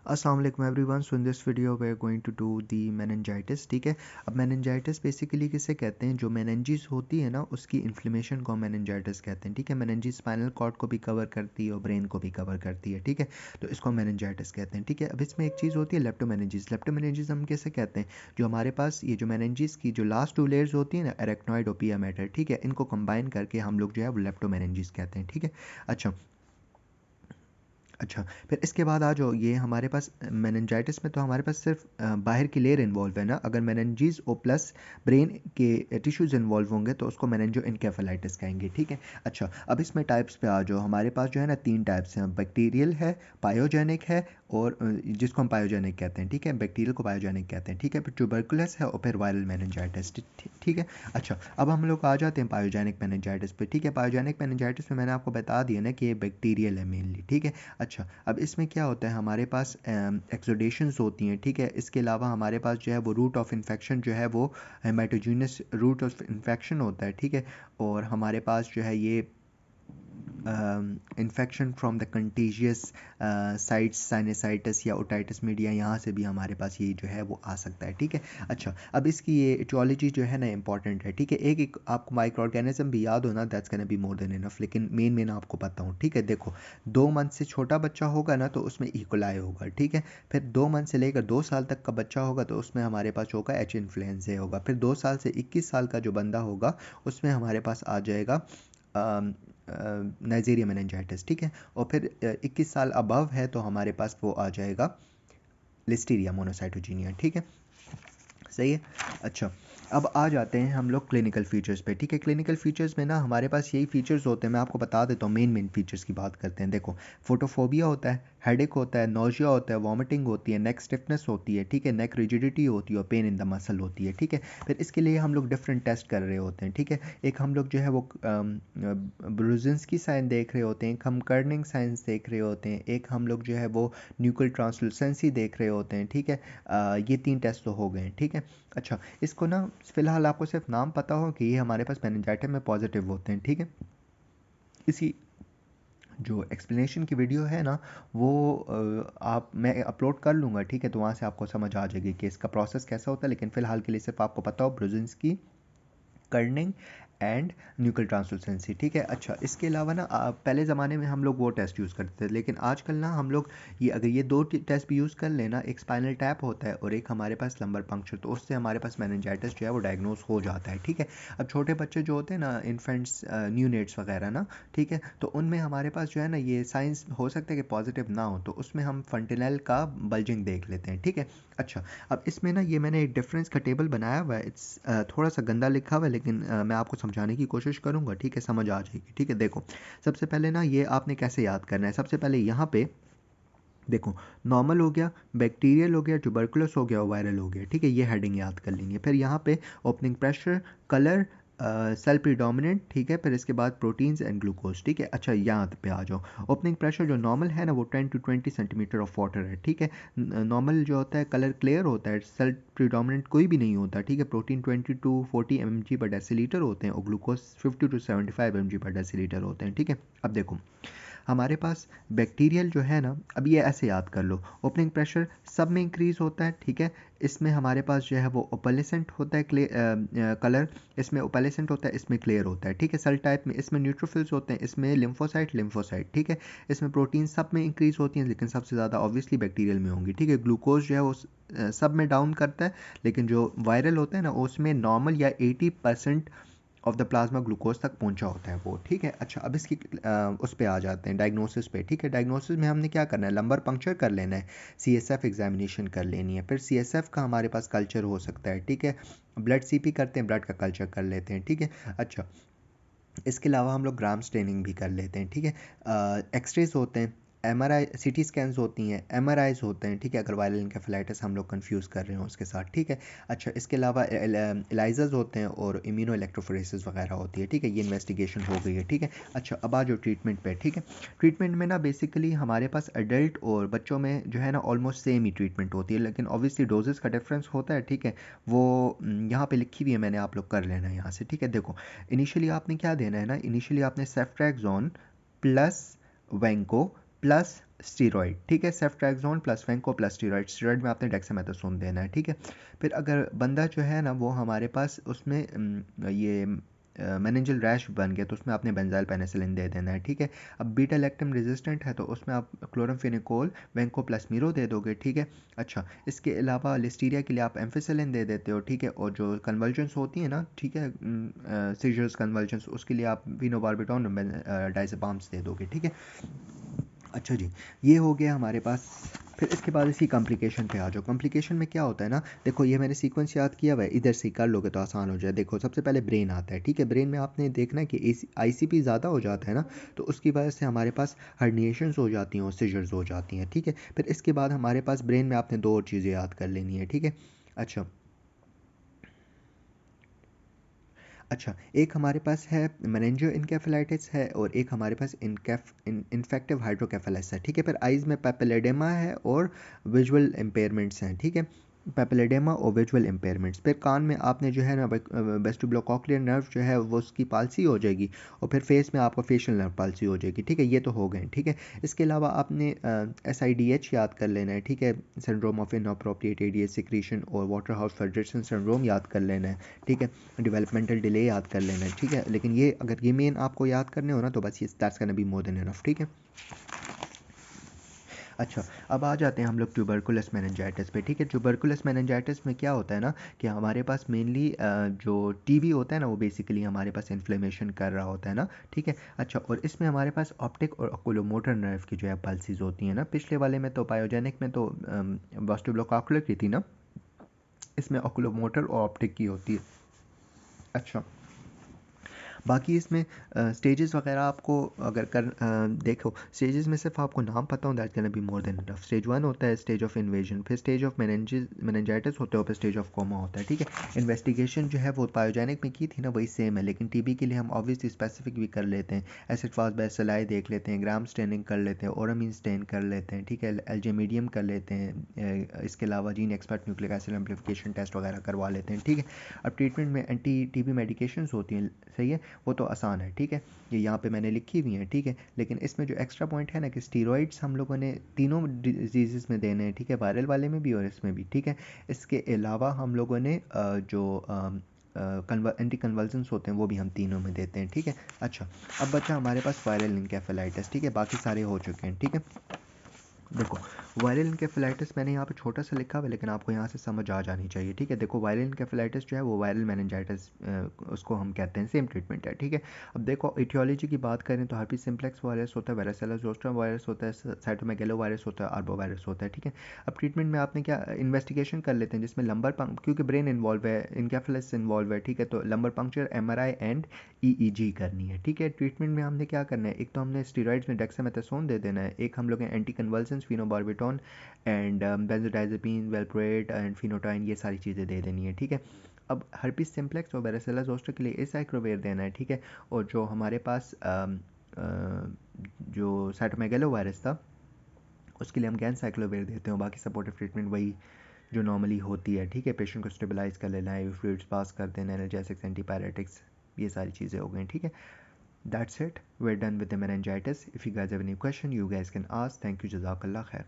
अस्सलाम वालेकुम everyone. So in this video we are going to do the meningitis. ठीक है, अब मेनिंजाइटिस बेसिकली किसे कहते हैं? जो मेनिंजिस होती है ना, उसकी इन्फ्लेमेशन को मेनिंजाइटिस कहते हैं। ठीक है, मेनिंजिस स्पाइनल कॉर्ड को भी कवर करती है और ब्रेन को भी कवर करती है। ठीक है, तो इसको मेनिंजाइटिस कहते हैं। ठीक है, अब इसमें एक चीज़ होती है लेप्टोमेनिंजिस। लेप्टोमेनिंजिस हम कैसे कहते हैं? जो हमारे पास ये जो मेनिंजिस की जो लास्ट 2 लेयर्स होती है ना, एरेक्नॉइड और पिया मैटर, ठीक है, इनको कंबाइन करके हम लोग जो है वो लेप्टोमेनिंजिस कहते हैं। ठीक है, अच्छा, फिर इसके बाद आ जाओ, ये हमारे पास मेनिंजाइटिस में तो हमारे पास सिर्फ बाहर की लेयर इन्वॉल्व है ना। अगर मेनिंजीज ओ प्लस ब्रेन के टिश्यूज इन्वॉल्व होंगे तो उसको मेनिंजो इनकेफेलाइटिस कहेंगे। ठीक है, अच्छा, अब इसमें टाइप्स पे आ जाओ। हमारे पास जो है ना 3 टाइप्स हैं, बैक्टीरियल है, पायोजेनिक है और जिसको हम पायोजेनिक कहते हैं। ठीक है, बैक्टीरियल को पायोजेनिक कहते हैं। ठीक है, फिर ट्यूबरकुलस है और फिर वायरल मेनिंजाइटिस। ठीक है, अच्छा, अब हम लोग आ जाते हैं पायोजेनिक मेनिंजाइटिस पे। ठीक है, पायोजेनिक मेनिंजाइटिस में मैंने आपको बता दिया ना कि ये बैक्टीरियल है मेनली। ठीक है, अच्छा, अब इसमें क्या होता है, हमारे पास एक्सोडेशंस होती हैं। ठीक है, इसके अलावा हमारे पास जो है वो रूट ऑफ इन्फेक्शन जो है वो हेमाटोजेनस रूट ऑफ इन्फेक्शन होता है। ठीक है, और हमारे पास जो है ये infection from the contagious sites, sinusitis या ओटाइटिस मीडिया, यहाँ से भी हमारे पास ये जो है वो आ सकता है। ठीक है, अच्छा, अब इसकी ये इटियोलॉजी जो है ना इंपॉर्टेंट है। ठीक है, एक आपको माइक्रो ऑर्गेनिज्म भी याद होना, that's can be more than enough, लेकिन मेन आपको पता हो। ठीक है, देखो, 2 मंथ से छोटा बच्चा होगा ना तो उसमें इकोलाई होगा। ठीक है, फिर 2 मंथ से लेकर 2 साल तक का बच्चा होगा तो उसमें हमारे पास होगा एच इन्फ्लुएंजा होगा। फिर 2 साल से 21 साल का जो बंदा होगा उसमें हमारे पास आ जाएगा नाइजीरिया मेनिंजाइटिस। ठीक है, और फिर 21 साल अबव है तो हमारे पास वो आ जाएगा लिस्टीरिया मोनोसाइटोजीनिया। ठीक है, सही है, अच्छा, अब आ जाते हैं हम लोग क्लिनिकल फीचर्स पे। ठीक है, क्लिनिकल फीचर्स में ना हमारे पास यही फीचर्स होते हैं, मैं आपको बता देता हूँ। मेन फीचर्स की बात करते हैं। देखो, फोटोफोबिया होता है, हेडेक होता है, नोजिया होता है, वॉमिटिंग होती है, नेक स्टिफनेस होती है। ठीक है, नेक रिजिडिटी होती है और पेन इन द मसल होती है। ठीक है, फिर इसके लिए हम लोग डिफरेंट टेस्ट कर रहे होते हैं। ठीक है, एक हम लोग जो है वो ब्रुजिन्स्की साइन देख रहे होते हैं, एक हम कर्निंग साइंस देख रहे होते हैं, एक हम लोग जो है वो न्यूक्लियर ट्रांसलूसेंसी देख रहे होते हैं। ठीक है, ये 3 टेस्ट तो हो गए हैं। ठीक है, अच्छा, इसको ना फ़िलहाल आपको सिर्फ नाम पता हो कि ये हमारे पास मेनिंजाइटिस में पॉजिटिव होते हैं। ठीक है, इसी जो एक्सप्लेनेशन की वीडियो है ना वो मैं अपलोड कर लूँगा। ठीक है, तो वहाँ से आपको समझ आ जाएगी कि इसका प्रोसेस कैसा होता है, लेकिन फ़िलहाल के लिए सिर्फ आपको पता हो ब्रुजिन्स्की, कर्निंग एंड न्यूक्लियर ट्रांसलूसेंसी। ठीक है, अच्छा, इसके अलावा ना पहले ज़माने में हम लोग वो टेस्ट यूज़ करते थे, लेकिन आजकल ना हम लोग ये अगर ये 2 टेस्ट भी यूज़ कर लेना, एक स्पाइनल टैप होता है और एक हमारे पास लंबर पंक्चर, तो उससे हमारे पास मेनिंजाइटिस जो है वो डायग्नोस हो जाता है। ठीक है, अब छोटे बच्चे जो होते हैं ना, इन्फेंट्स, न्यूनेट्स वगैरह ना, ठीक है, तो उनमें हमारे पास जो है ना ये साइंस हो सकता है कि पॉजिटिव ना हो, तो उसमें हम फंटिनल का बल्जिंग देख लेते हैं। ठीक है, अच्छा, अब इसमें ना ये मैंने एक डिफरेंस का टेबल बनाया हुआ है। इट्स थोड़ा सा गंदा लिखा हुआ है, लेकिन मैं आपको समझाने की कोशिश करूँगा। ठीक है, समझ आ जाएगी। ठीक है, देखो, सबसे पहले ना ये आपने कैसे याद करना है, सबसे पहले यहाँ पे देखो, नॉर्मल हो गया, बैक्टीरियल हो गया, ट्यूबरकुलस हो गया और वायरल हो गया। ठीक है, ये हेडिंग याद कर लेंगे। फिर यहाँ पे opening pressure, colour, cell predominant. ठीक है, फिर इसके बाद प्रोटीन्स एंड ग्लूकोज। ठीक है, अच्छा, यहाँ पे आ जाओ। ओपनिंग प्रेशर जो नॉर्मल है ना वो 10 to 20 सेंटीमीटर ऑफ वाटर है। ठीक है, नॉर्मल जो होता है कलर क्लियर होता है, सेल प्रीडोमिनेंट कोई भी नहीं होता। ठीक है, प्रोटीन 20 to 40 mg पर डेसीलीटर होते हैं और ग्लूकोज 50 to 75 mg पर डेसीलीटर होते हैं। ठीक है, अब देखो, हमारे पास बैक्टीरियल जो है ना, अब ये ऐसे याद कर लो, ओपनिंग प्रेशर सब में इंक्रीज होता है। ठीक है, इसमें हमारे पास जो है वो ओपेलेसेंट होता है, कलर इसमें ओपेलेसेंट होता है, इसमें क्लियर होता है। ठीक है, सेल टाइप में इसमें न्यूट्रोफिल्स होते हैं, इसमें लिम्फोसाइट। ठीक है, इसमें प्रोटीन सब में इंक्रीज होती हैं, लेकिन सबसे ज़्यादा ऑब्वियसली बैक्टीरियल में होंगी। ठीक है, ग्लूकोज जो है वो सब में डाउन करता है, लेकिन जो वायरल होता है ना उसमें नॉर्मल या 80% ऑफ द प्लाज्मा ग्लूकोज तक पहुंचा होता है वो। ठीक है, अच्छा, अब इसकी उस पे आ जाते हैं डायग्नोसिस पे। ठीक है, डायग्नोसिस में हमने क्या करना है, लंबर पंक्चर कर लेना है, सीएसएफ एग्जामिनेशन कर लेनी है, फिर सीएसएफ का हमारे पास कल्चर हो सकता है। ठीक है, ब्लड सीपी करते हैं, ब्लड का कल्चर कर लेते हैं। ठीक है, अच्छा, इसके अलावा हम लोग ग्राम स्टेनिंग भी कर लेते हैं। ठीक है, एक्सरेज होते हैं, एमआरआई, सीटी स्कैन्स होती हैं, एमआरआईज होते हैं। ठीक है, अगर वायरल इनकेफेलाइटिस हम लोग कंफ्यूज कर रहे हो उसके साथ। ठीक है, अच्छा, इसके अलावा एलाइजर्स होते हैं और इम्यूनो इलेक्ट्रोफोरेसिस वगैरह होती है। ठीक है, ये इन्वेस्टिगेशन हो गई है। ठीक है, अच्छा, अब आ जाओ ट्रीटमेंट पे। ठीक है, ट्रीटमेंट में ना बेसिकली हमारे पास एडल्ट और बच्चों में जो है ना ऑलमोस्ट सेम ही ट्रीटमेंट होती है, लेकिन ऑब्वियसली डोजेस का डिफरेंस होता है। ठीक है, वो यहाँ पे लिखी हुई है, मैंने, आप लोग कर लेना है यहाँ से। ठीक है, देखो, इनिशियली आपने क्या देना है ना, इनिशियली आपने सेफ्ट्रैक्सोन प्लस वेंको प्लस स्टीरॉइड, ठीक है, ceftriaxone plus वेंको plus steroid, steroid में आपने डेक्सामेथासोन देना है, ठीक है। फिर अगर बंदा जो है ना वो हमारे पास उसमें ये मेनिंजल रैश बन गया तो उसमें आपने बेंजाइल पेनिसिलिन दे देना है, ठीक है। अब बीटा लैक्टम रेजिस्टेंट है तो उसमें आप क्लोरामफेनिकोल वेंको प्लस मीरो दे दोगे, ठीक है। अच्छा, इसके अलावा लिस्टीरिया के लिए आप एम्फिसिलिन दे देते हो, ठीक है। और जो कन्वर्जेंस होती है ना, ठीक है, सीजर्स कन्वर्जेंस, उसके लिए आप विनोबारबिटॉन डाइज़ेपाम्स दे दोगे, ठीक है। अच्छा जी, ये हो गया हमारे पास। फिर इसके बाद इसकी कॉम्प्लिकेशन पे आ जाओ। कॉम्प्लिकेशन में क्या होता है ना, देखो ये मैंने सीक्वेंस याद किया हुआ है, इधर से कर लोगे तो आसान हो जाए। देखो सबसे पहले ब्रेन आता है, ठीक है। ब्रेन में आपने देखना है कि आईसीपी ज़्यादा हो जाता है ना, तो उसकी वजह से हमारे पास हर्निएशंस हो जाती हैं और सीजर्स हो जाती हैं, ठीक है। फिर इसके बाद हमारे पास ब्रेन में आपने दो और चीज़ें याद कर लेनी है, ठीक है। अच्छा अच्छा, एक हमारे पास है मेनिंजो इनकेफेलाइटिस है और एक हमारे पास इन्फेक्टिव हाइड्रोकेफेलस है, ठीक है। फिर आइज़ में पेपिलेडेमा है और विजुअल इम्पेयरमेंट्स हैं, ठीक है। पेपिलेडेमा और विजुअल इम्पेयरमेंट्स। फिर कान में आपने जो है ना वेस्टिबुलोकॉक्लियर नर्व जो है वो उसकी पालसी हो जाएगी, और फिर फेस में आपका फेशियल नर्व पालसी हो जाएगी, ठीक है। ये तो हो गए, ठीक है। इसके अलावा आपने SIDH याद कर लेना है, ठीक है, सिंड्रोम ऑफ इनअप्रोप्रिएट एडिएज सिक्रीशन, और वाटर हाउस फ्रेडरिक्सन सिंड्रोम याद कर लेना है, ठीक है। डेवलपमेंटल डिले याद कर लेना है, ठीक है। लेकिन ये अगर ये मेन आपको याद करने हो ना तो बस ये that's gonna be more than enough, ठीक है। अच्छा, अब आ जाते हैं हम लोग ट्यूबरकुलस मेनिंजाइटिस पे, ठीक है। ट्यूबरकुलस मेनिंजाइटिस में क्या होता है ना कि हमारे पास मेनली जो टीबी होता है ना वो बेसिकली हमारे पास इन्फ्लेमेशन कर रहा होता है ना, ठीक है। अच्छा, और इसमें हमारे पास ऑप्टिक और ओकुलोमोटर नर्व की जो है पल्सेस होती हैं ना। पिछले वाले में तो पायोजेनिक में तो वेस्टिबुलोकॉक्युलर की थी ना, इसमें ओकुलोमोटर और ऑप्टिक की होती है। अच्छा, बाकी इसमें स्टेजेस वगैरह आपको अगर देखो, स्टेजेस में सिर्फ आपको नाम पता हो that can be more than enough. Stage 1 होता है स्टेज ऑफ इन्वेजन, फिर स्टेज ऑफ मेनिंजाइटिस होता है, फिर स्टेज ऑफ कोमा होता है, ठीक है। इन्वेस्टिगेशन जो है वो पायोजेनिक में की थी ना वही सेम है, लेकिन टीबी के लिए हम ऑब्वियसली स्पेसिफिक भी कर लेते हैं। एसिड फास्ट बेसिलाई देख लेते हैं, ग्राम स्टेनिंग कर लेते हैं, ओरामीन स्टेन कर लेते हैं, ठीक है, एलजे मीडियम कर लेते हैं। इसके अलावा gene expert nucleic acid amplification test वगैरह करवा लेते हैं, ठीक है। अब ट्रीटमेंट में एंटी टीबी मेडिकेशंस होती हैं, सही है, वो तो आसान है, ठीक है। ये यहाँ पे मैंने लिखी हुई हैं, ठीक है। लेकिन इसमें जो एक्स्ट्रा पॉइंट है ना कि स्टीरॉइड्स हम लोगों ने तीनों डिजीज़ में देने हैं, ठीक है, वायरल वाले में भी और इसमें भी, ठीक है। इसके अलावा हम लोगों ने जो एंटी कन्वल्सेंस होते हैं वो भी हम तीनों में देते हैं, ठीक है। अच्छा, अब बचा हमारे पास वायरल इनकेफेलाइटिस, ठीक है, बाकी सारे हो चुके हैं, ठीक है। देखो, वायरल इनकेफेलाइटिस मैंने यहाँ पे छोटा सा लिखा हुआ है, लेकिन आपको यहाँ से समझ आ जानी चाहिए, ठीक है। देखो, वायरल इनकेफेलाइटिस जो है वो वायरल मेनिंजाइटिस उसको हम कहते हैं, सेम ट्रीटमेंट है, ठीक है। अब देखो, इटियोलॉजी की बात करें तो हर्पीस सिम्प्लेक्स वायरस होता है, वायरसेला जोस्टर वायरस होता है, साइटोमेगेलो वायरस होता है, आर्बो वायरस होता है, ठीक है। अब ट्रीटमेंट में आपने क्या इन्वेस्टिगेशन कर लेते हैं जिसमें लंबर क्योंकि ब्रेन इन्वॉल्व है, इनकेफेलस इन्वॉल्व है, ठीक है, तो lumbar puncture, MRI and EEG करनी है, ठीक है। ट्रीटमेंट में हमने क्या करना है, एक तो हमने स्टीरॉइड्स में डेक्सामेथासोन दे देना है, एक हम लोग anti convulsants phenobarbitone and benzodiazepine, valproate and phenytoin, ये सारी चीज़ें दे देनी है, ठीक है। अब हर्पीस सिम्प्लेक्स और वारेसिला जोस्टर के लिए एसाइक्लोवेर देना है, ठीक है। और जो हमारे पास जो साइटोमेगेलो वायरस था उसके लिए हम गैनसाइक्लोवेर देते हैं। बाकी सपोर्टिव ट्रीटमेंट वही जो नॉर्मली होती है, ठीक है। पेशेंट को स्टेबलाइज कर लेना है, फ्लूइड्स पास कर देना, एनाल्जेसिक्स, एंटीपायरेटिक्स, ये सारी चीज़ें हो गई, ठीक है। That's it. We're done with the meningitis. If you guys have any question, you guys can ask. Thank you. Jazakallah khair.